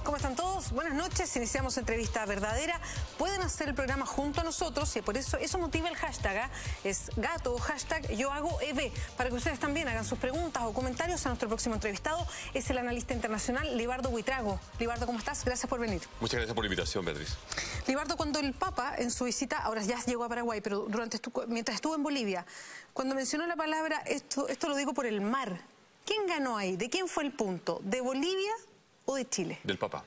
¿Cómo están todos? Buenas noches, iniciamos entrevista verdadera. Pueden hacer el programa junto a nosotros y por eso motiva el hashtag, es gato, hashtag yo hago EV, para que ustedes también hagan sus preguntas o comentarios a nuestro próximo entrevistado. Es el analista internacional Libardo Buitrago. Libardo, ¿cómo estás? Gracias por venir. Muchas gracias por la invitación, Beatriz. Libardo, cuando el Papa en su visita, ahora ya llegó a Paraguay, pero mientras estuvo en Bolivia, cuando mencionó la palabra, esto lo digo por el mar, ¿quién ganó ahí? ¿De quién fue el punto? ¿De Bolivia o de Chile? Del Papa.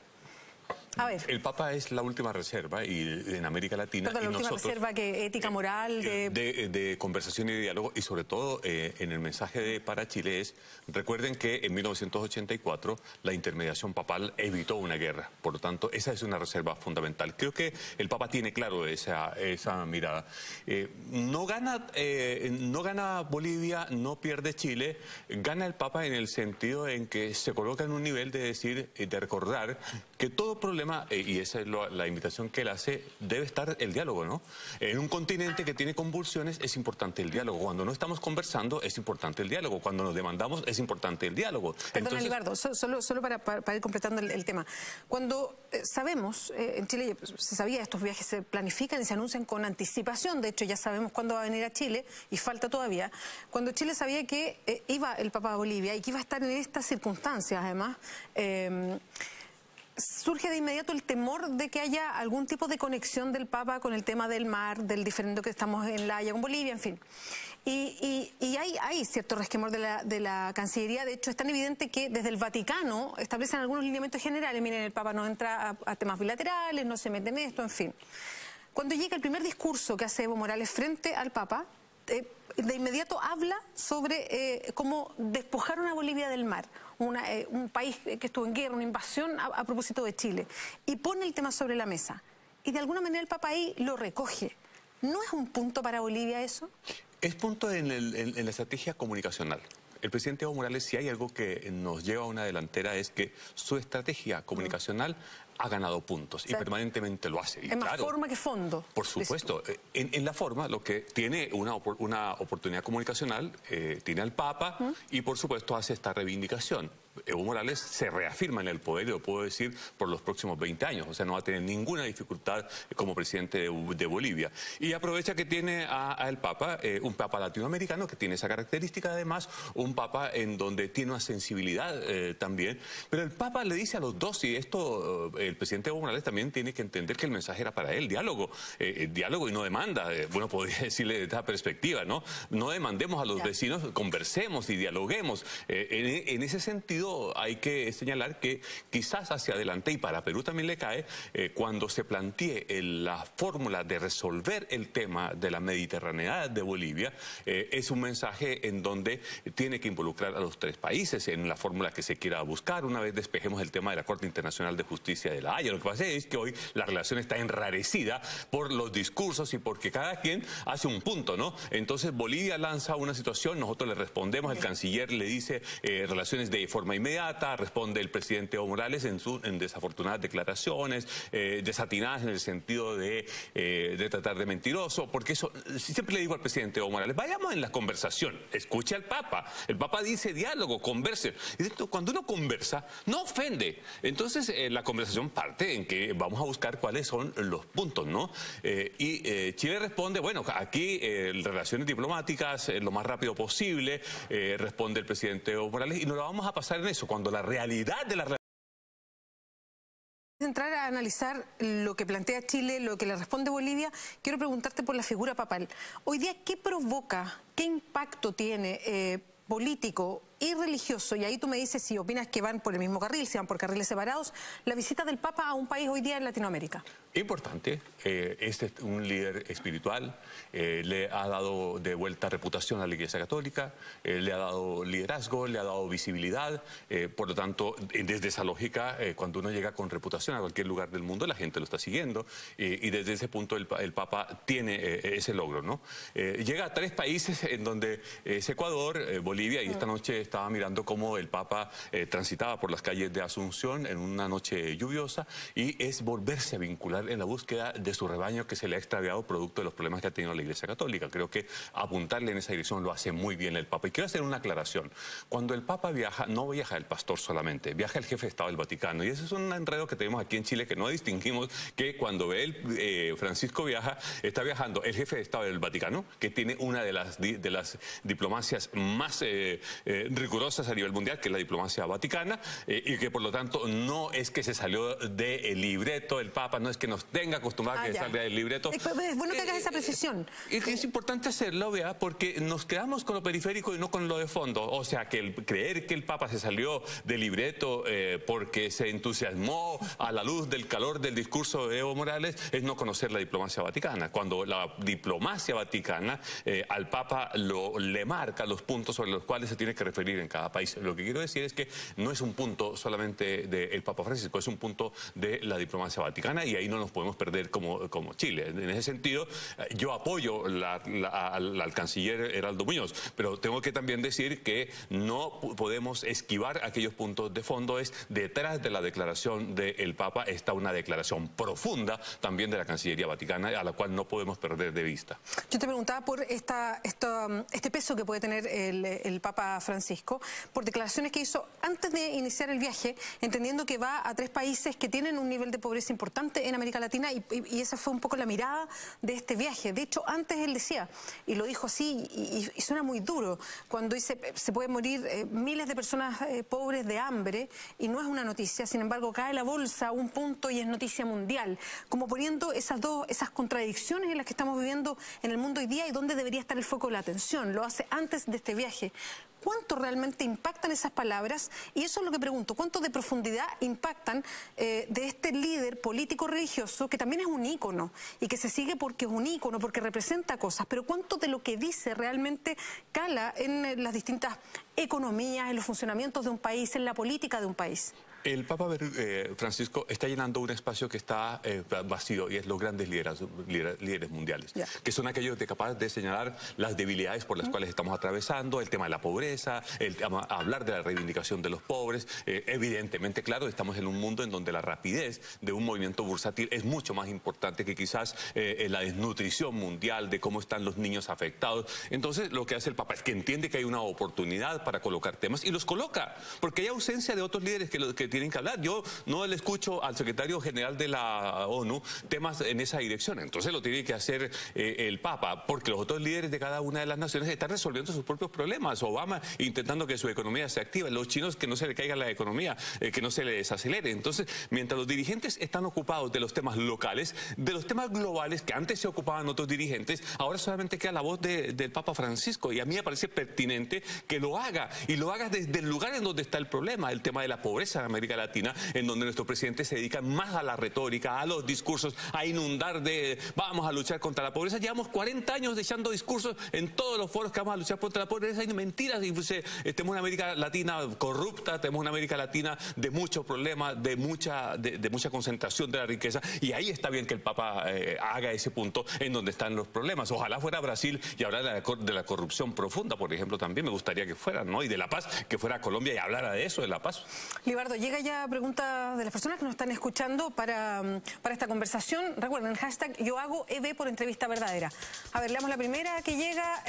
A ver. El Papa es la última reserva y en América Latina. Perdón, la última reserva que ética, moral, de conversación y de diálogo, y sobre todo en el mensaje para Chile es, recuerden que en 1984 la intermediación papal evitó una guerra, por lo tanto esa es una reserva fundamental. Creo que el Papa tiene claro esa mirada. No gana Bolivia, no pierde Chile, gana el Papa en el sentido en que se coloca en un nivel de decir, de recordar que todo problema, y esa es la invitación que él hace, debe estar el diálogo, ¿no? En un continente que tiene convulsiones es importante el diálogo. Cuando no estamos conversando es importante el diálogo. Cuando nos demandamos es importante el diálogo. Perdona, Libardo, solo para ir completando el tema. Cuando sabemos, en Chile se sabía, estos viajes se planifican y se anuncian con anticipación, de hecho ya sabemos cuándo va a venir a Chile y falta todavía. Cuando Chile sabía que iba el Papa a Bolivia y que iba a estar en estas circunstancias además, surge de inmediato el temor de que haya algún tipo de conexión del Papa con el tema del mar, del diferendo que estamos en La Haya con Bolivia, en fin. Y hay cierto resquemor de la Cancillería. De hecho, es tan evidente que desde el Vaticano establecen algunos lineamientos generales. Miren, el Papa no entra a temas bilaterales, no se mete en esto, en fin. Cuando llega el primer discurso que hace Evo Morales frente al Papa, de inmediato habla sobre cómo despojaron a Bolivia del mar, un país que estuvo en guerra, una invasión a propósito de Chile, y pone el tema sobre la mesa. Y de alguna manera el Papa ahí lo recoge. ¿No es un punto para Bolivia eso? Es punto en la estrategia comunicacional. El presidente Evo Morales, si hay algo que nos lleva a una delantera, es que su estrategia comunicacional ha ganado puntos, o sea, y permanentemente lo hace. Y es más forma que fondo. Por supuesto. En la forma, lo que tiene una oportunidad comunicacional, tiene al Papa y por supuesto hace esta reivindicación. Evo Morales se reafirma en el poder, y lo puedo decir, por los próximos 20 años. O sea, no va a tener ninguna dificultad como presidente de Bolivia. Y aprovecha que tiene al Papa, un Papa latinoamericano que tiene esa característica, además, un Papa en donde tiene una sensibilidad también. Pero el Papa le dice a los dos, y esto el presidente Evo Morales también tiene que entender que el mensaje era para él, diálogo. Diálogo y no demanda. Bueno, podría decirle de esta perspectiva, ¿no? No demandemos a los vecinos, conversemos y dialoguemos. En ese sentido, hay que señalar que quizás hacia adelante, y para Perú también le cae, cuando se plantee la fórmula de resolver el tema de la mediterraneidad de Bolivia, es un mensaje en donde tiene que involucrar a los tres países en la fórmula que se quiera buscar, una vez despejemos el tema de la Corte Internacional de Justicia de La Haya. Lo que pasa es que hoy la relación está enrarecida por los discursos y porque cada quien hace un punto, ¿no? Entonces Bolivia lanza una situación, nosotros le respondemos, el canciller le dice relaciones de forma inmediata, responde el presidente Evo Morales en desafortunadas declaraciones, desatinadas en el sentido de tratar de mentiroso, porque eso, siempre le digo al presidente Evo Morales, vayamos en la conversación, escuche al Papa, el Papa dice diálogo, converse, y cuando uno conversa, no ofende, entonces la conversación parte en que vamos a buscar cuáles son los puntos, ¿no? Chile responde, bueno, aquí relaciones diplomáticas lo más rápido posible, responde el presidente Evo Morales, y nos lo vamos a pasar en eso, cuando la realidad de la entrar a analizar lo que plantea Chile, lo que le responde Bolivia, quiero preguntarte por la figura papal. Hoy día, ¿qué provoca, qué impacto tiene político y religioso, y ahí tú me dices si opinas que van por el mismo carril, si van por carriles separados, la visita del Papa a un país hoy día en Latinoamérica? Importante, este es un líder espiritual, le ha dado de vuelta reputación a la Iglesia Católica, le ha dado liderazgo, le ha dado visibilidad, por lo tanto, desde esa lógica, cuando uno llega con reputación a cualquier lugar del mundo, la gente lo está siguiendo, y desde ese punto el Papa tiene ese logro, ¿no? Llega a 3 países en donde es Ecuador, Bolivia, y esta noche estaba mirando cómo el Papa transitaba por las calles de Asunción en una noche lluviosa, y es volverse a vincular estar en la búsqueda de su rebaño que se le ha extraviado producto de los problemas que ha tenido la Iglesia Católica. Creo que apuntarle en esa dirección lo hace muy bien el Papa. Y quiero hacer una aclaración. Cuando el Papa viaja, no viaja el pastor solamente, viaja el jefe de Estado del Vaticano. Y ese es un enredo que tenemos aquí en Chile, que no distinguimos que cuando Francisco viaja, está viajando el jefe de Estado del Vaticano, que tiene una de las diplomacias más rigurosas a nivel mundial, que es la diplomacia vaticana, y que por lo tanto no es que se salió del libreto el Papa, no es que nos tenga acostumbrado a que salga del libreto. Es bueno que hagas esa precisión. Es importante hacerlo, vea, porque nos quedamos con lo periférico y no con lo de fondo. O sea, que creer que el Papa se salió del libreto porque se entusiasmó a la luz del calor del discurso de Evo Morales es no conocer la diplomacia vaticana. Cuando la diplomacia vaticana al Papa le marca los puntos sobre los cuales se tiene que referir en cada país. Lo que quiero decir es que no es un punto solamente del Papa Francisco, es un punto de la diplomacia vaticana y ahí no nos podemos perder como Chile. En ese sentido, yo apoyo al canciller Heraldo Muñoz, pero tengo que también decir que no podemos esquivar aquellos puntos de fondo. Es detrás de la declaración del Papa está una declaración profunda también de la Cancillería Vaticana, a la cual no podemos perder de vista. Yo te preguntaba por este peso que puede tener el Papa Francisco, por declaraciones que hizo antes de iniciar el viaje, entendiendo que va a 3 países que tienen un nivel de pobreza importante en América Latina y esa fue un poco la mirada de este viaje. De hecho, antes él decía, y lo dijo así, y suena muy duro, cuando dice se pueden morir miles de personas pobres de hambre y no es una noticia, sin embargo cae la bolsa a un punto y es noticia mundial, como poniendo esas contradicciones en las que estamos viviendo en el mundo hoy día y dónde debería estar el foco de la atención. Lo hace antes de este viaje. ¿Cuánto realmente impactan esas palabras? Y eso es lo que pregunto, ¿cuánto de profundidad impactan de este líder político religioso, que también es un ícono, y que se sigue porque es un ícono, porque representa cosas, pero cuánto de lo que dice realmente cala en las distintas economías, en los funcionamientos de un país, en la política de un país? El Papa Francisco está llenando un espacio que está vacío y es los grandes líderes mundiales, que son aquellos capaces de señalar las debilidades por las cuales estamos atravesando, el tema de la pobreza, hablar de la reivindicación de los pobres. Evidentemente, claro, estamos en un mundo en donde la rapidez de un movimiento bursátil es mucho más importante que quizás la desnutrición mundial, de cómo están los niños afectados. Entonces, lo que hace el Papa es que entiende que hay una oportunidad para colocar temas y los coloca, porque hay ausencia de otros líderes que tienen que hablar. Yo no le escucho al secretario general de la ONU temas en esa dirección. Entonces lo tiene que hacer el Papa, porque los otros líderes de cada una de las naciones están resolviendo sus propios problemas. Obama intentando que su economía se active, los chinos que no se le caiga la economía, que no se le desacelere. Entonces, mientras los dirigentes están ocupados de los temas locales, de los temas globales que antes se ocupaban otros dirigentes, ahora solamente queda la voz del Papa Francisco. Y a mí me parece pertinente que lo haga, y lo haga desde el lugar en donde está el problema, el tema de la pobreza en América Latina, en donde nuestro presidente se dedica más a la retórica, a los discursos, a inundar de vamos a luchar contra la pobreza. Llevamos 40 años echando discursos en todos los foros que vamos a luchar contra la pobreza y mentiras. Y tenemos una América Latina corrupta, tenemos una América Latina de muchos problemas, de mucha concentración de la riqueza, y ahí está bien que el Papa haga ese punto en donde están los problemas. Ojalá fuera Brasil y hablara de la corrupción profunda, por ejemplo, también me gustaría que fuera, ¿no? Y de la paz, que fuera a Colombia y hablara de eso, de la paz. Libardo, llega ya preguntas de las personas que nos están escuchando para esta conversación. Recuerden, hashtag yo hago EB por entrevista verdadera. A ver, leamos la primera que llega.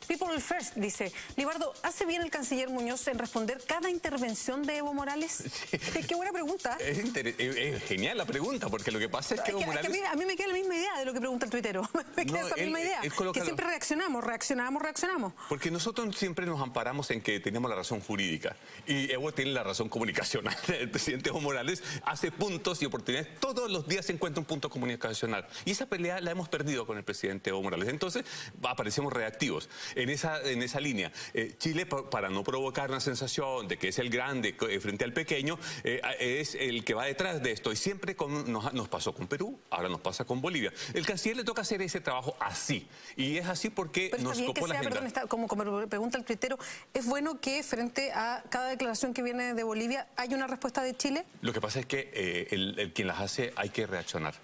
People First dice, Libardo, ¿hace bien el canciller Muñoz en responder cada intervención de Evo Morales? Sí. Qué buena pregunta. Es genial la pregunta, porque lo que pasa es que Evo Morales... a mí me queda la misma idea de lo que pregunta el tuitero. Me queda esa misma idea, que siempre reaccionamos. Porque nosotros siempre nos amparamos en que teníamos la razón jurídica, y Evo tiene la razón comunicacional. El presidente Evo Morales hace puntos y oportunidades, todos los días se encuentra un punto comunicacional, y esa pelea la hemos perdido con el presidente Evo Morales. Entonces aparecemos reactivos en esa línea. Chile, para no provocar una sensación de que es el grande frente al pequeño, es el que va detrás de esto, y siempre nos pasó con Perú, ahora nos pasa con Bolivia. El canciller le toca hacer ese trabajo así, y es así porque nos copó la agenda. Perdón, como pregunta el tuitero, ¿es bueno que frente a cada declaración que viene de Bolivia haya una respuesta de Chile? Lo que pasa es que quien las hace hay que reaccionar.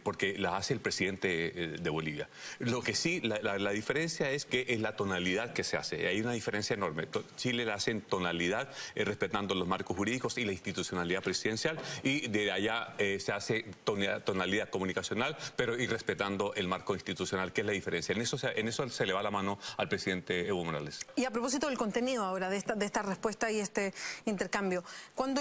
porque la hace el presidente de Bolivia. Lo que sí, la diferencia es que es la tonalidad que se hace. Hay una diferencia enorme. Chile la hace en tonalidad, respetando los marcos jurídicos y la institucionalidad presidencial, y de allá se hace tonalidad comunicacional, pero y respetando el marco institucional, que es la diferencia. En eso se le va la mano al presidente Evo Morales. Y a propósito del contenido ahora, de esta respuesta y este intercambio, cuando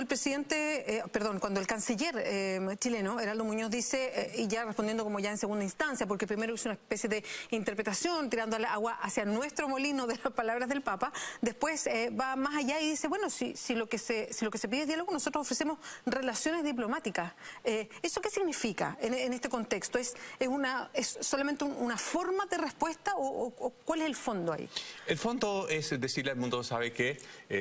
cuando el canciller chileno, Heraldo Muñoz, dice, y ya respondiendo como ya en segunda instancia, porque primero hizo una especie de interpretación, tirando el agua hacia nuestro molino de las palabras del Papa, después va más allá y dice, bueno, si lo que se pide es diálogo, nosotros ofrecemos relaciones diplomáticas. ¿Eso qué significa en este contexto? ¿Es solamente una forma de respuesta o cuál es el fondo ahí? El fondo es decirle al mundo, sabe que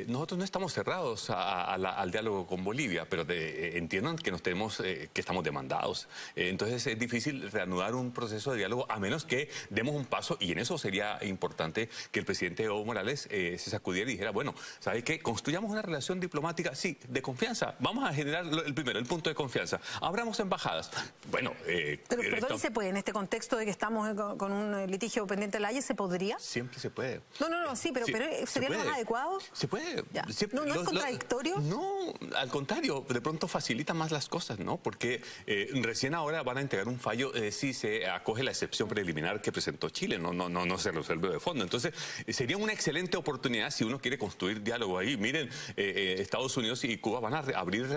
nosotros no estamos cerrados al diálogo con Bolivia, pero entiendan que que estamos demandados. Entonces es difícil reanudar un proceso de diálogo a menos que demos un paso, y en eso sería importante que el presidente Evo Morales se sacudiera y dijera, bueno, ¿sabe qué? Construyamos una relación diplomática, sí, de confianza. Vamos a generar el punto de confianza. Abramos embajadas. Bueno, pero perdón, ¿se puede en este contexto de que estamos con un litigio pendiente de la Haya? ¿Se podría? Siempre se puede. No, sí, pero ¿sería lo más adecuado? Se puede. ¿No es contradictorio? No, al contrario, de pronto facilita más las cosas, ¿no? Porque recién ahora van a entregar un fallo si se acoge la excepción preliminar que presentó Chile, no se resuelve de fondo. Entonces, sería una excelente oportunidad si uno quiere construir diálogo ahí. Miren, Estados Unidos y Cuba van a abrir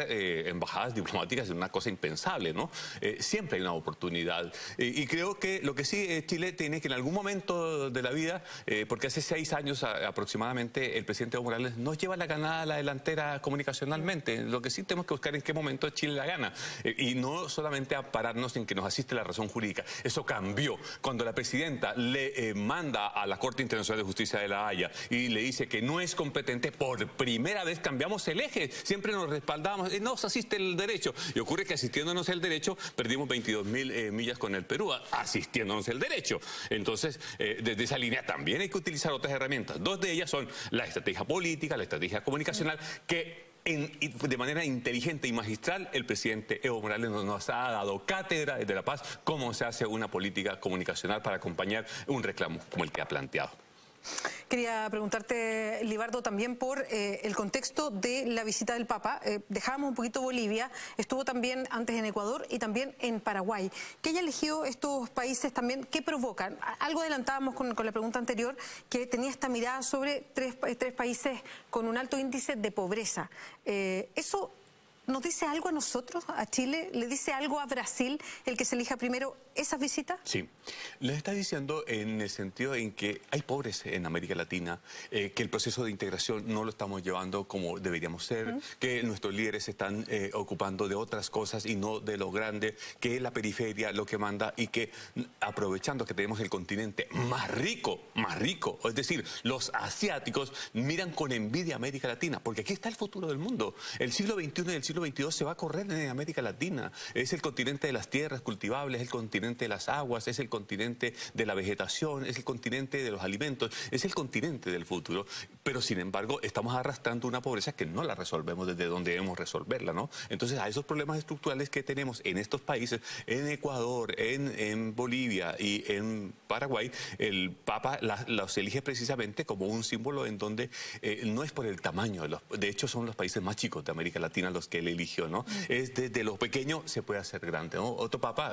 embajadas diplomáticas, es una cosa impensable, ¿no? Siempre hay una oportunidad. Y creo que lo que sí Chile tiene que en algún momento de la vida, porque hace 6 años aproximadamente el presidente Evo Morales nos lleva la ganada a la delantera comunicacionalmente. Lo que sí tenemos que buscar en qué momento Chile la gana. Y no solamente a pararnos en que nos asiste la razón jurídica. Eso cambió. Cuando la presidenta le manda a la Corte Internacional de Justicia de la Haya y le dice que no es competente, por primera vez cambiamos el eje. Siempre nos respaldamos, nos asiste el derecho. Y ocurre que asistiéndonos el derecho, perdimos 22.000 millas con el Perú, asistiéndonos el derecho. Entonces, desde esa línea también hay que utilizar otras herramientas. 2 de ellas son la estrategia política, la estrategia comunicacional, que de manera inteligente y magistral el presidente Evo Morales nos ha dado cátedra desde La Paz cómo se hace una política comunicacional para acompañar un reclamo como el que ha planteado. Quería preguntarte, Libardo, también por el contexto de la visita del Papa. Dejábamos un poquito Bolivia, estuvo también antes en Ecuador y también en Paraguay. ¿Qué haya elegido estos países también? ¿Qué provocan? Algo adelantábamos con la pregunta anterior, que tenía esta mirada sobre tres países con un alto índice de pobreza. ¿Eso nos dice algo a nosotros, a Chile? ¿Le dice algo a Brasil el que se elija primero esas visitas? Sí, les está diciendo en el sentido en que hay pobres en América Latina, que el proceso de integración no lo estamos llevando como deberíamos ser, que nuestros líderes se están ocupando de otras cosas y no de lo grande, que es la periferia lo que manda, y que aprovechando que tenemos el continente más rico, es decir, los asiáticos miran con envidia a América Latina, porque aquí está el futuro del mundo. El siglo XXI y el siglo XXII se va a correr en América Latina. Es el continente de las tierras cultivables, es el continente de las aguas, es el continente de la vegetación, es el continente de los alimentos, es el continente del futuro. Pero sin embargo estamos arrastrando una pobreza que no la resolvemos desde donde debemos resolverla, ¿no? Entonces a esos problemas estructurales que tenemos en estos países, en Ecuador, en Bolivia y en Paraguay, el Papa los elige precisamente como un símbolo en donde no es por el tamaño, de hecho son los países más chicos de América Latina los que él eligió, ¿no? Es desde lo pequeño se puede hacer grande, ¿no? Otro Papa,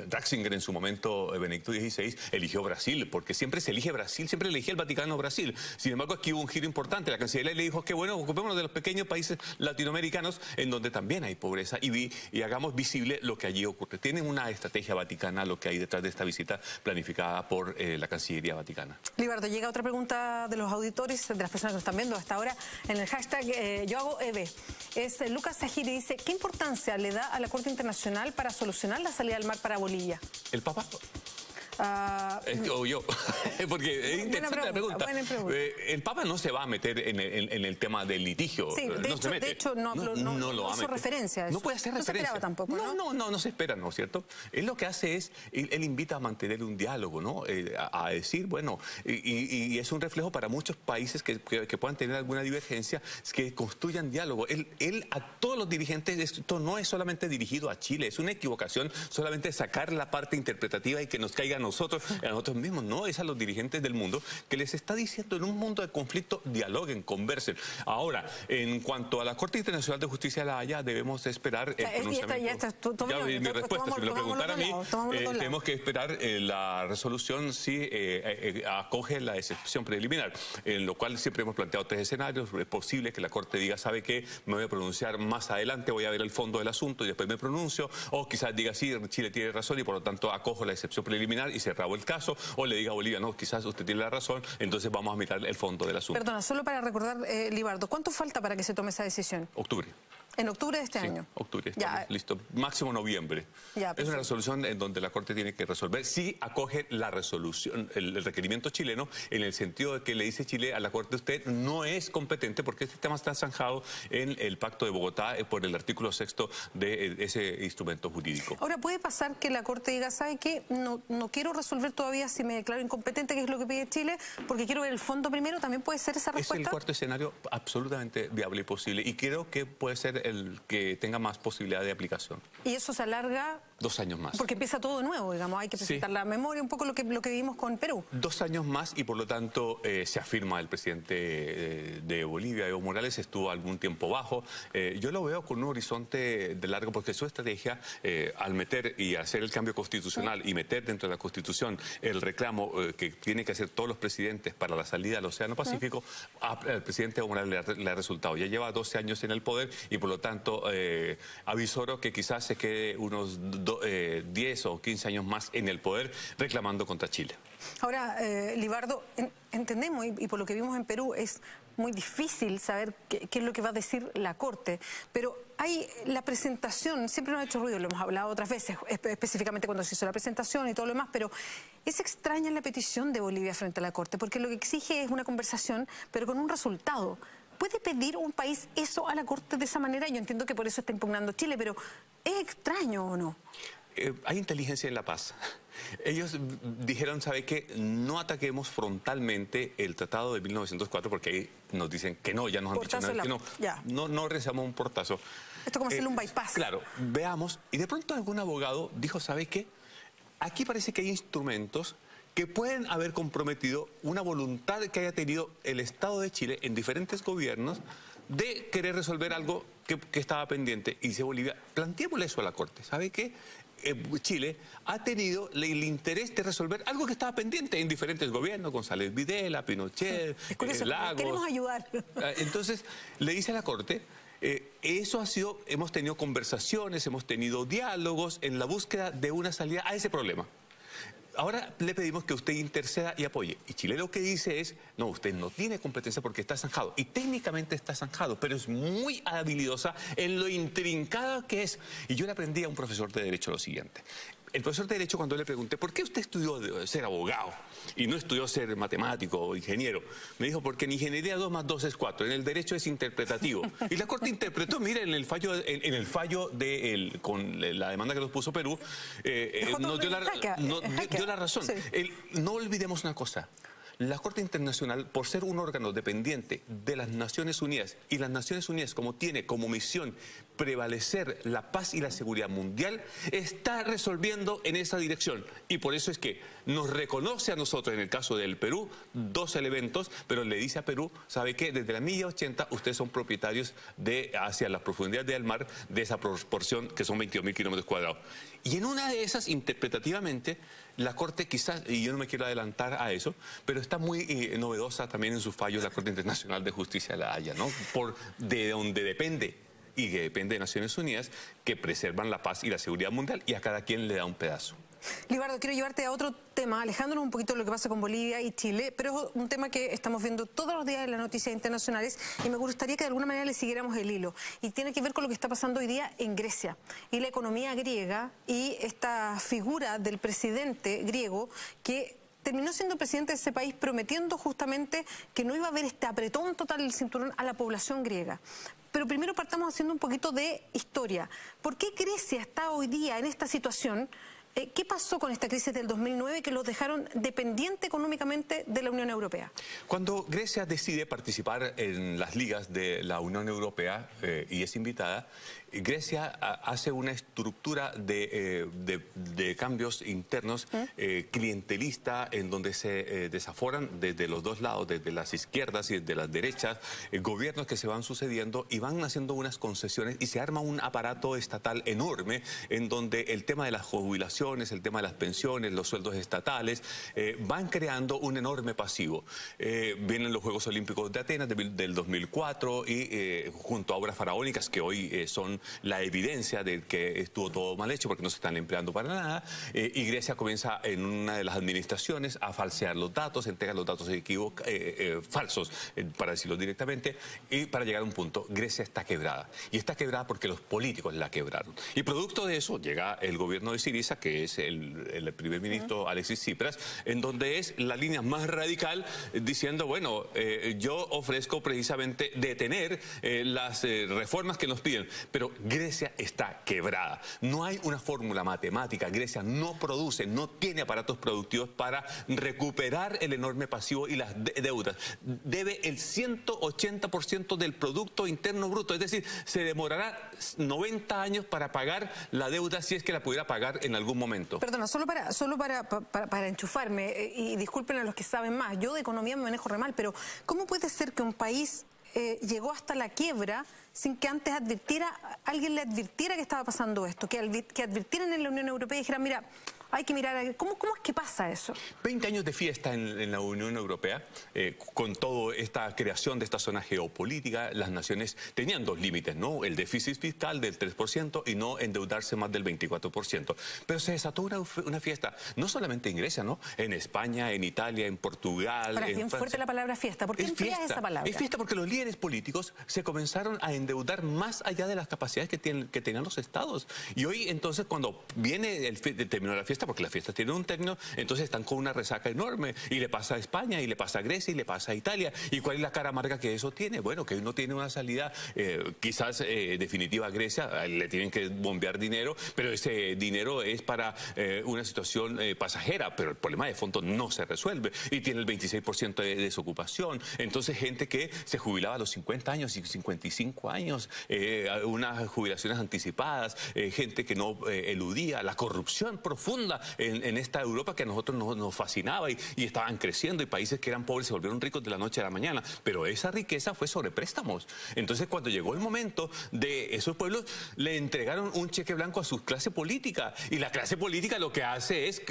Ratzinger en su momento, Benedicto XVI, eligió Brasil, porque siempre se elige Brasil, siempre elegía el Vaticano Brasil. Sin embargo, aquí hubo un giro importante. La Cancillería le dijo que bueno, ocupémonos de los pequeños países latinoamericanos en donde también hay pobreza y hagamos visible lo que allí ocurre. Tienen una estrategia vaticana lo que hay detrás de esta visita planificada por la Cancillería Vaticana. Libardo, llega otra pregunta de los auditores, de las personas que nos están viendo hasta ahora en el hashtag Yo Hago EB. Es Lucas Sajiri, dice, ¿qué importancia le da a la Corte Internacional para solucionar la salida al mar para Bolivia? El Papa. O yo, porque es interesante la pregunta. El Papa no se va a meter en el tema del litigio. Sí, de hecho no lo va a meter. Referencia a eso. No puede hacer referencia. No se esperaba tampoco, ¿no? No se espera, ¿no es cierto? Él lo que hace es, él invita a mantener un diálogo, ¿no? A decir, bueno, y es un reflejo para muchos países que puedan tener alguna divergencia, que construyan diálogo. Él a todos los dirigentes, esto no es solamente dirigido a Chile, es una equivocación solamente sacar la parte interpretativa y que nos caiga a nosotros mismos, no, es a los dirigentes del mundo que les está diciendo en un mundo de conflicto, dialoguen, conversen. Ahora, en cuanto a la Corte Internacional de Justicia de la Haya, debemos esperar el pronunciamiento. Mi respuesta, si me lo preguntara a mí, tenemos que esperar la resolución si acoge la excepción preliminar, en lo cual siempre hemos planteado 3 escenarios. Es posible que la Corte diga, ¿sabe qué? Me voy a pronunciar más adelante, voy a ver el fondo del asunto y después me pronuncio, o quizás diga, sí, Chile tiene razón y por lo tanto acojo la excepción preliminar y cerrado el caso, o le diga a Bolivia, no, quizás usted tiene la razón, entonces vamos a mirar el fondo del asunto. Perdona, solo para recordar, Libardo, ¿cuánto falta para que se tome esa decisión? Octubre. ¿En octubre de este año? Octubre, listo. Máximo noviembre. Es una resolución en donde la Corte tiene que resolver si acoge la resolución, el requerimiento chileno, en el sentido de que le dice Chile a la Corte, usted no es competente porque este tema está zanjado en el Pacto de Bogotá por el artículo 6º de ese instrumento jurídico. Ahora, ¿puede pasar que la Corte diga, ¿sabe qué? No quiero resolver todavía si me declaro incompetente, que es lo que pide Chile, porque quiero ver el fondo primero? ¿También puede ser esa respuesta? Es el cuarto escenario absolutamente viable y posible, y creo que puede ser el que tenga más posibilidad de aplicación. ¿Y eso se alarga? 2 años más. Porque empieza todo de nuevo, digamos, hay que presentar la memoria, un poco lo que vimos con Perú. 2 años más y por lo tanto se afirma el presidente de Bolivia, Evo Morales, estuvo algún tiempo bajo. Yo lo veo con un horizonte de largo porque su estrategia, al meter y hacer el cambio constitucional y meter dentro de la Constitución el reclamo que tienen que hacer todos los presidentes para la salida al Océano Pacífico, al presidente Evo Morales le ha resultado. Ya lleva 12 años en el poder y por lo tanto avisoro que quizás se quede unos 10 o 15 años más en el poder reclamando contra Chile. Ahora, Libardo, entendemos, y por lo que vimos en Perú, es muy difícil saber qué es lo que va a decir la Corte, pero hay la presentación, siempre nos ha hecho ruido, lo hemos hablado otras veces, específicamente cuando se hizo la presentación y todo lo demás, pero es extraña la petición de Bolivia frente a la Corte, porque lo que exige es una conversación, pero con un resultado. ¿Puede pedir un país eso a la Corte de esa manera? Yo entiendo que por eso está impugnando Chile, pero ¿es extraño o no? Hay inteligencia en la paz. Ellos dijeron, ¿sabe qué? No ataquemos frontalmente el tratado de 1904 porque ahí nos dicen que no, ya nos han dicho que no. No rezamos un portazo. Esto como hacerle un bypass. Claro, veamos. Y de pronto algún abogado dijo, ¿sabe qué? Aquí parece que hay instrumentos que pueden haber comprometido una voluntad que haya tenido el Estado de Chile en diferentes gobiernos de querer resolver algo que estaba pendiente. Y dice Bolivia, planteémosle eso a la Corte. ¿Sabe qué? Chile ha tenido el interés de resolver algo que estaba pendiente en diferentes gobiernos, González Videla, Pinochet, Lagos. Queremos ayudar. Entonces, le dice a la Corte, eso ha sido, hemos tenido conversaciones, hemos tenido diálogos en la búsqueda de una salida a ese problema. Ahora le pedimos que usted interceda y apoye. Y Chile lo que dice es, no, usted no tiene competencia porque está zanjado. Y técnicamente está zanjado, pero es muy habilidosa en lo intrincada que es. Y yo le aprendí a un profesor de Derecho lo siguiente. El profesor de Derecho, cuando le pregunté, ¿por qué usted estudió ser abogado y no estudió ser matemático o ingeniero? Me dijo, porque en ingeniería 2 más 2 es 4, en el derecho es interpretativo. Y la Corte interpretó, mire, en el fallo con la demanda que nos puso Perú, nos dio la razón. Sí. No olvidemos una cosa. La Corte Internacional, por ser un órgano dependiente de las Naciones Unidas, y las Naciones Unidas como tiene como misión prevalecer la paz y la seguridad mundial, está resolviendo en esa dirección. Y por eso es que nos reconoce a nosotros, en el caso del Perú, 2 elementos, pero le dice a Perú, ¿sabe qué? Desde la milla 80 ustedes son propietarios hacia las profundidades del mar de esa proporción que son 22.000 kilómetros cuadrados. Y en una de esas, interpretativamente, la Corte quizás, y yo no me quiero adelantar a eso, pero está muy novedosa también en sus fallos la Corte Internacional de Justicia de la Haya, ¿no? De donde depende, y que depende de Naciones Unidas, que preservan la paz y la seguridad mundial, y a cada quien le da un pedazo. Libardo, quiero llevarte a otro tema, alejándonos un poquito de lo que pasa con Bolivia y Chile, pero es un tema que estamos viendo todos los días en las noticias internacionales y me gustaría que de alguna manera le siguiéramos el hilo. Y tiene que ver con lo que está pasando hoy día en Grecia y la economía griega y esta figura del presidente griego que terminó siendo presidente de ese país prometiendo justamente que no iba a haber este apretón total del cinturón a la población griega. Pero primero partamos haciendo un poquito de historia. ¿Por qué Grecia está hoy día en esta situación? ¿Qué pasó con esta crisis del 2009 que los dejaron dependiente económicamente de la Unión Europea? Cuando Grecia decide participar en las ligas de la Unión Europea y es invitada, Grecia hace una estructura de cambios internos clientelista en donde se desaforan desde los dos lados, desde las izquierdas y desde las derechas, gobiernos que se van sucediendo y van haciendo unas concesiones y se arma un aparato estatal enorme en donde el tema de las jubilaciones, el tema de las pensiones, los sueldos estatales, van creando un enorme pasivo. Vienen los Juegos Olímpicos de Atenas del 2004 y junto a obras faraónicas que hoy son la evidencia de que estuvo todo mal hecho porque no se están empleando para nada, y Grecia comienza en una de las administraciones a falsear los datos, entrega los datos falsos, para decirlo directamente, y para llegar a un punto, Grecia está quebrada. Y está quebrada porque los políticos la quebraron. Y producto de eso llega el gobierno de Syriza, que es el primer ministro Alexis Tsipras, en donde es la línea más radical diciendo, bueno, yo ofrezco precisamente detener las reformas que nos piden, pero Grecia está quebrada. No hay una fórmula matemática. Grecia no produce, no tiene aparatos productivos para recuperar el enorme pasivo y las deudas. Debe el 180% del Producto Interno Bruto, es decir, se demorará 90 años para pagar la deuda si es que la pudiera pagar en algún momento. Perdona, solo para enchufarme, y disculpen a los que saben más, yo de economía me manejo re mal, pero ¿cómo puede ser que un país llegó hasta la quiebra sin que antes alguien le advirtiera que estaba pasando esto, que advirtieran en la Unión Europea y dijeran, mira, hay que mirar, ¿cómo es que pasa eso? 20 años de fiesta en la Unión Europea, con toda esta creación de esta zona geopolítica, las naciones tenían dos límites, ¿no? El déficit fiscal del 3% y no endeudarse más del 24%. Pero se desató una fiesta, no solamente en Grecia, ¿no? En España, en Italia, en Portugal. Ahora, es bien fuerte la palabra fiesta. ¿Por qué empleas esa palabra? Es fiesta porque los líderes políticos se comenzaron a endeudar más allá de las capacidades que tenían los estados. Y hoy, entonces, cuando viene el término de la fiesta, porque las fiestas tienen un término, entonces están con una resaca enorme. Y le pasa a España, y le pasa a Grecia, y le pasa a Italia. ¿Y cuál es la cara amarga que eso tiene? Bueno, que no tiene una salida quizás definitiva a Grecia, le tienen que bombear dinero, pero ese dinero es para una situación pasajera, pero el problema de fondo no se resuelve. Y tiene el 26% de desocupación. Entonces, gente que se jubilaba a los 50 años y 55 años, unas jubilaciones anticipadas, gente que no eludía, la corrupción profunda en esta Europa que a nosotros nos fascinaba y estaban creciendo, y países que eran pobres se volvieron ricos de la noche a la mañana, pero esa riqueza fue sobre préstamos. Entonces, cuando llegó el momento de esos pueblos, le entregaron un cheque blanco a su clase política, y la clase política lo que hace es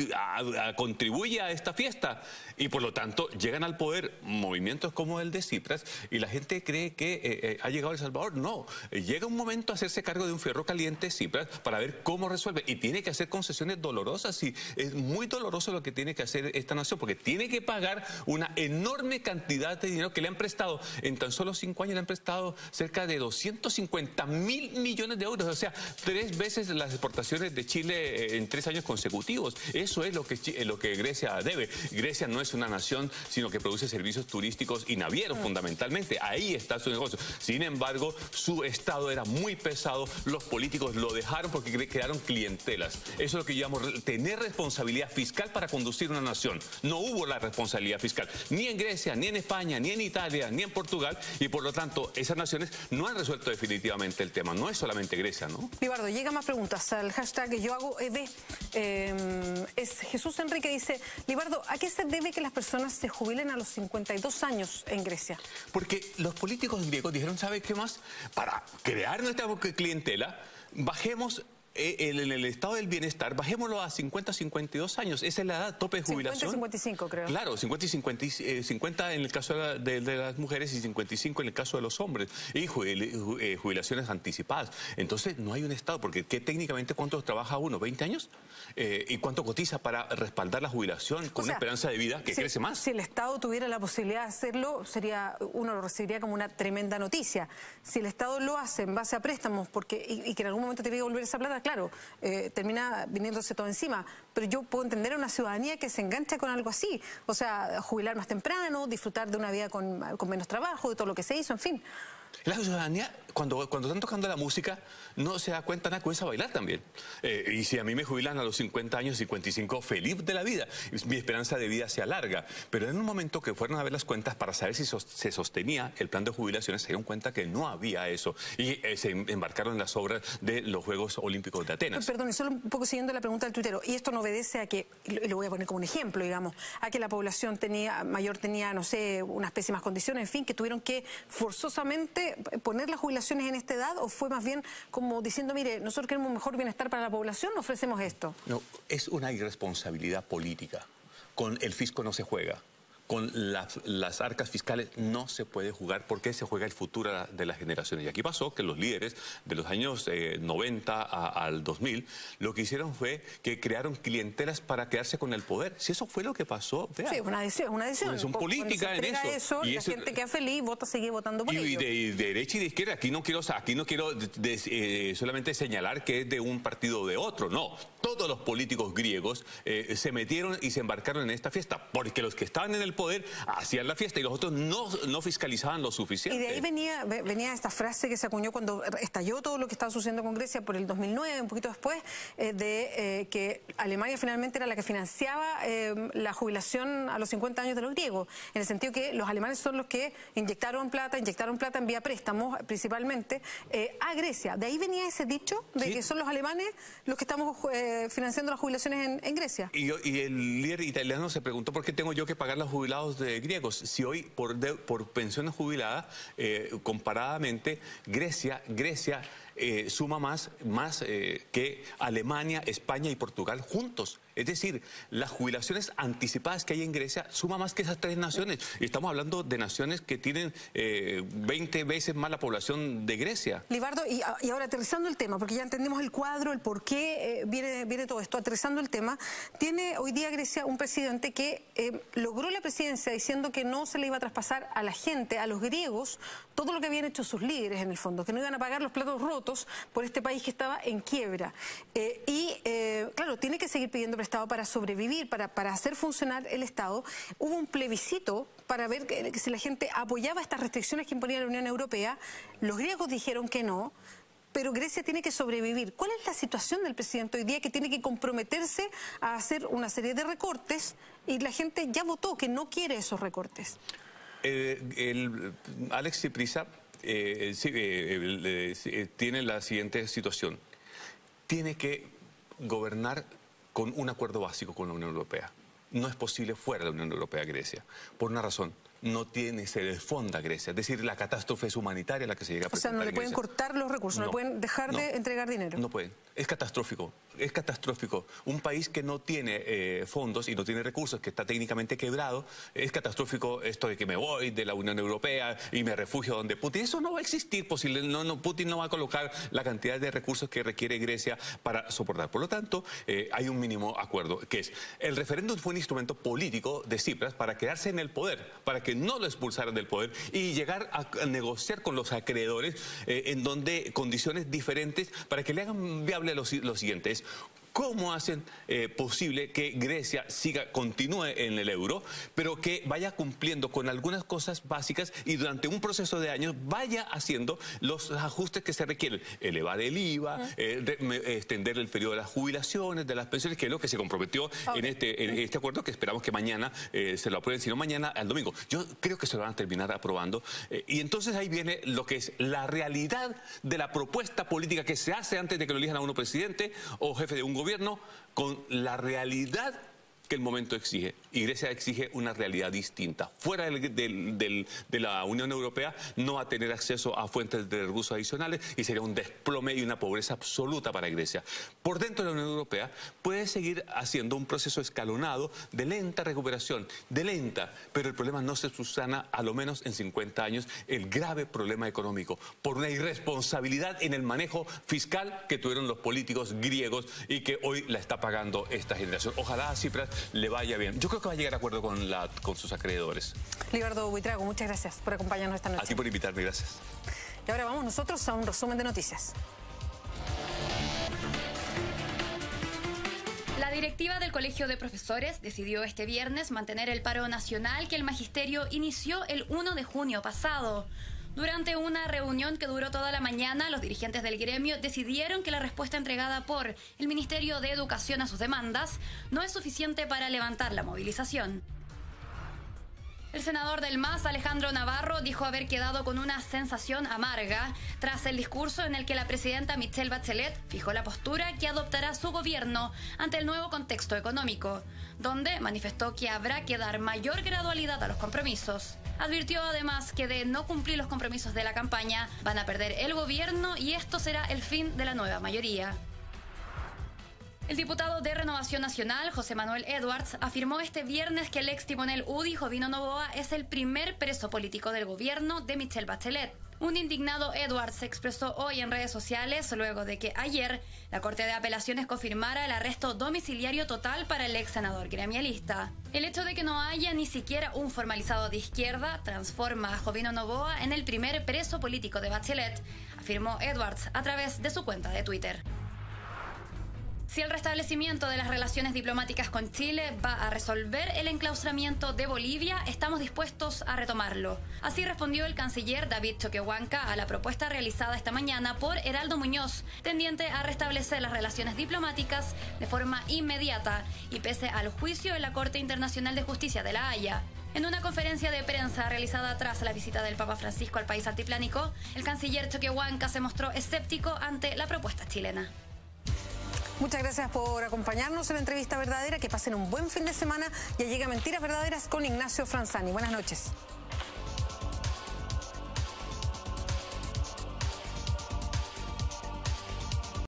contribuye a esta fiesta, y por lo tanto llegan al poder movimientos como el de Tsipras, y la gente cree que ha llegado El Salvador. No, llega un momento a hacerse cargo de un fierro caliente Tsipras para ver cómo resuelve, y tiene que hacer concesiones dolorosas, y es muy doloroso lo que tiene que hacer esta nación, porque tiene que pagar una enorme cantidad de dinero que le han prestado. En tan solo 5 años le han prestado cerca de 250.000 millones de euros, o sea, 3 veces las exportaciones de Chile en 3 años consecutivos. Eso es lo que Grecia debe. Grecia no es una nación, sino que produce servicios turísticos y navieros fundamentalmente. Ahí está su negocio. Sin embargo, su Estado era muy pesado, los políticos lo dejaron porque crearon clientelas. Eso es lo que llamamos tener responsabilidad fiscal para conducir una nación. No hubo la responsabilidad fiscal, ni en Grecia, ni en España, ni en Italia, ni en Portugal, y por lo tanto esas naciones no han resuelto definitivamente el tema. No es solamente Grecia, ¿no? Libardo, llega más preguntas al hashtag Yo Hago ED. Es Jesús Enrique, dice, Libardo, ¿a qué se debe que las personas se jubilen a los 52 años en Grecia? Porque los políticos griegos dijeron, ¿sabe qué más? Para crear nuestra clientela, bajemos en el estado del bienestar, bajémoslo a 50, 52 años. Esa es la edad tope de jubilación. 50 y 55, creo. Claro, 50 y 50 en el caso de las mujeres y 55 en el caso de los hombres. Y jubilaciones anticipadas. Entonces, no hay un estado, porque técnicamente, ¿cuánto trabaja uno? ¿20 años? ¿Y cuánto cotiza para respaldar la jubilación con una esperanza de vida que crece más? Si el Estado tuviera la posibilidad de hacerlo, uno lo recibiría como una tremenda noticia. Si el Estado lo hace en base a préstamos y que en algún momento tiene que volver esa plata, claro, termina viniéndose todo encima. Pero yo puedo entender a una ciudadanía que se engancha con algo así. O sea, jubilar más temprano, disfrutar de una vida con menos trabajo, de todo lo que se hizo, en fin. La ciudadanía, cuando están tocando la música, no se da cuenta nada, comienza a bailar también. Y si a mí me jubilan a los 50 años, 55, feliz de la vida, mi esperanza de vida se alarga. Pero en un momento que fueron a ver las cuentas para saber si se sostenía el plan de jubilaciones, se dieron cuenta que no había eso. Y se embarcaron en las obras de los Juegos Olímpicos de Atenas. Perdón, y solo un poco siguiendo la pregunta del tuitero, y esto no obedece a que, y lo voy a poner como un ejemplo, digamos, a que la población mayor tenía, no sé, unas pésimas condiciones, en fin, que tuvieron que forzosamente poner las jubilaciones en esta edad, o fue más bien como diciendo, mire, nosotros queremos mejor bienestar para la población, ofrecemos esto? No, es una irresponsabilidad política. Con el fisco no se juega. Con las arcas fiscales no se puede jugar porque se juega el futuro de las generaciones. Y aquí pasó que los líderes de los años 90 al 2000 lo que hicieron fue que crearon clientelas para quedarse con el poder. Si eso fue lo que pasó, vea. Sí, una decisión. Son política en eso. Y la gente queda feliz, sigue votando por ello. Y de derecha y de izquierda, aquí no quiero solamente señalar que es de un partido o de otro, no. Todos los políticos griegos se metieron y se embarcaron en esta fiesta, porque los que estaban en el poder hacían la fiesta y los otros no fiscalizaban lo suficiente. Y de ahí venía esta frase que se acuñó cuando estalló todo lo que estaba sucediendo con Grecia por el 2009, un poquito después, que Alemania finalmente era la que financiaba la jubilación a los 50 años de los griegos, en el sentido que los alemanes son los que inyectaron plata en vía préstamos principalmente a Grecia. De ahí venía ese dicho de que son los alemanes los que estamos financiando las jubilaciones en Grecia. Y el líder italiano se preguntó por qué tengo yo que pagar las jubilados de griegos. Si hoy por pensiones jubiladas, comparadamente, Grecia suma más que Alemania, España y Portugal juntos. Es decir, las jubilaciones anticipadas que hay en Grecia suma más que esas tres naciones. Y estamos hablando de naciones que tienen 20 veces más la población de Grecia. Libardo, y ahora aterrizando el tema, porque ya entendemos el cuadro, el por qué viene todo esto, aterrizando el tema, tiene hoy día Grecia un presidente que logró la presidencia diciendo que no se le iba a traspasar a la gente, a los griegos, todo lo que habían hecho sus líderes en el fondo, que no iban a pagar los platos rotos por este país que estaba en quiebra. Claro, tiene que seguir pidiendo prestado para sobrevivir, para hacer funcionar el Estado. Hubo un plebiscito para ver que si la gente apoyaba estas restricciones que imponía la Unión Europea. Los griegos dijeron que no, pero Grecia tiene que sobrevivir. ¿Cuál es la situación del presidente hoy día, que tiene que comprometerse a hacer una serie de recortes y la gente ya votó que no quiere esos recortes? Alex Tsipras tiene la siguiente situación. Tiene que gobernar con un acuerdo básico con la Unión Europea. No es posible fuera de la Unión Europea Grecia, por una razón. Se desfonda Grecia, es decir, la catástrofe es humanitaria la que se llega a presentar. O sea, no le pueden cortar los recursos, no le pueden dejar de entregar dinero. No pueden, es catastrófico. Un país que no tiene fondos y no tiene recursos, que está técnicamente quebrado, es catastrófico esto de que me voy de la Unión Europea y me refugio donde Putin. Eso no va a existir posible, Putin no va a colocar la cantidad de recursos que requiere Grecia para soportar. Por lo tanto, hay un mínimo acuerdo, que es, el referéndum fue un instrumento político de Tsipras para quedarse en el poder, para que no lo expulsaran del poder y llegar a negociar con los acreedores en donde condiciones diferentes para que le hagan viable lo siguiente. ¿Cómo hacen posible que Grecia continúe en el euro, pero que vaya cumpliendo con algunas cosas básicas y durante un proceso de años vaya haciendo los ajustes que se requieren? Elevar el IVA, extender el periodo de las jubilaciones, de las pensiones, que es lo que se comprometió en este acuerdo, que esperamos que mañana se lo aprueben, si no mañana al domingo. Yo creo que se lo van a terminar aprobando. Y entonces ahí viene lo que es la realidad de la propuesta política que se hace antes de que lo elijan a uno presidente o jefe de un gobierno, con la realidad que el momento exige. Y Grecia exige una realidad distinta. Fuera de la Unión Europea no va a tener acceso a fuentes de recursos adicionales y sería un desplome y una pobreza absoluta para Grecia. Por dentro de la Unión Europea puede seguir haciendo un proceso escalonado de lenta recuperación, pero el problema no se subsana a lo menos en 50 años, el grave problema económico, por una irresponsabilidad en el manejo fiscal que tuvieron los políticos griegos y que hoy la está pagando esta generación. Ojalá a Tsipras le vaya bien. Yo creo que va a llegar a acuerdo con sus acreedores. Libardo Buitrago, muchas gracias por acompañarnos esta noche. A ti por invitarme, gracias. Y ahora vamos nosotros a un resumen de noticias. La directiva del Colegio de Profesores decidió este viernes mantener el paro nacional que el magisterio inició el 1 de junio pasado. Durante una reunión que duró toda la mañana, los dirigentes del gremio decidieron que la respuesta entregada por el Ministerio de Educación a sus demandas no es suficiente para levantar la movilización. El senador del MAS, Alejandro Navarro, dijo haber quedado con una sensación amarga tras el discurso en el que la presidenta Michelle Bachelet fijó la postura que adoptará su gobierno ante el nuevo contexto económico, donde manifestó que habrá que dar mayor gradualidad a los compromisos. Advirtió además que de no cumplir los compromisos de la campaña van a perder el gobierno y esto será el fin de la nueva mayoría. El diputado de Renovación Nacional, José Manuel Edwards, afirmó este viernes que el ex timonel UDI, Jovino Noboa, es el primer preso político del gobierno de Michelle Bachelet. Un indignado Edwards se expresó hoy en redes sociales luego de que ayer la Corte de Apelaciones confirmara el arresto domiciliario total para el ex senador gremialista. El hecho de que no haya ni siquiera un formalizado de izquierda transforma a Jovino Noboa en el primer preso político de Bachelet, afirmó Edwards a través de su cuenta de Twitter. Si el restablecimiento de las relaciones diplomáticas con Chile va a resolver el enclaustramiento de Bolivia, estamos dispuestos a retomarlo. Así respondió el canciller David Choquehuanca a la propuesta realizada esta mañana por Heraldo Muñoz, tendiente a restablecer las relaciones diplomáticas de forma inmediata y pese al juicio en la Corte Internacional de Justicia de La Haya. En una conferencia de prensa realizada tras la visita del Papa Francisco al país altiplánico, el canciller Choquehuanca se mostró escéptico ante la propuesta chilena. Muchas gracias por acompañarnos en la entrevista verdadera. Que pasen un buen fin de semana. Ya llega Mentiras Verdaderas con Ignacio Franzani. Buenas noches.